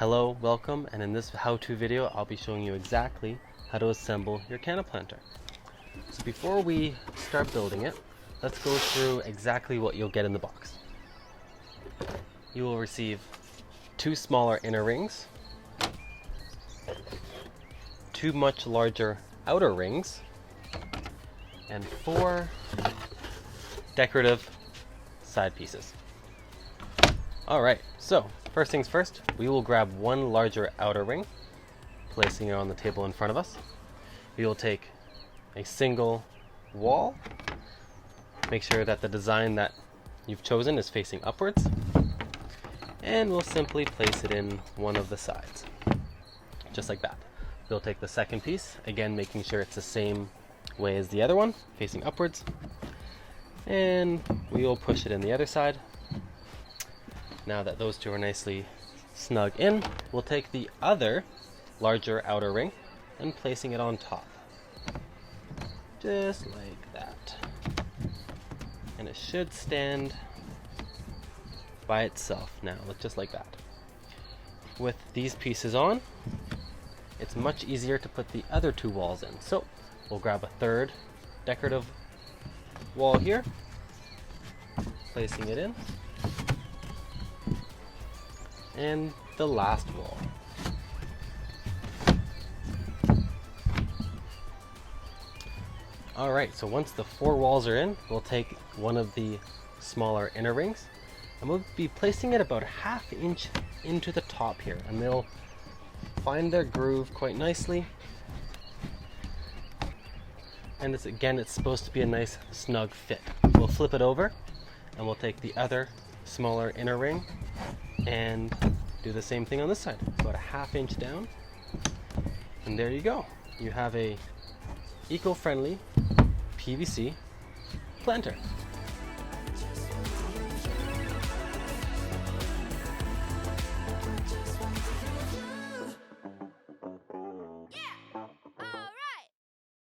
Hello, welcome, and in this how-to video I'll be showing you exactly how to assemble your CANA Planter. So before we start building it, let's go through exactly what you'll get in the box. You will receive 2 smaller inner rings, 2 much larger outer rings, and 4 decorative side pieces. Alright, so first things first, we will grab 1 larger outer ring, placing it on the table in front of us. We will take a single wall, make sure that the design that you've chosen is facing upwards, and we'll simply place it in one of the sides, just like that. We'll take the second piece, again making sure it's the same way as the other one, facing upwards, and we will push it in the other side. Now that those two are nicely snug in, we'll take the other larger outer ring and placing it on top. Just like that. And it should stand by itself now, just like that. With these pieces on, it's much easier to put the other 2 walls in. So we'll grab a third decorative wall here, placing it in, and the last wall. Alright, so once the 4 walls are in, we'll take one of the smaller inner rings and we'll be placing it about 1/2 inch into the top here, and they'll find their groove quite nicely. And it's supposed to be a nice snug fit. We'll flip it over and we'll take the other smaller inner ring and do the same thing on this side, about 1/2 inch down, and there you go. You have a eco-friendly PVC planter.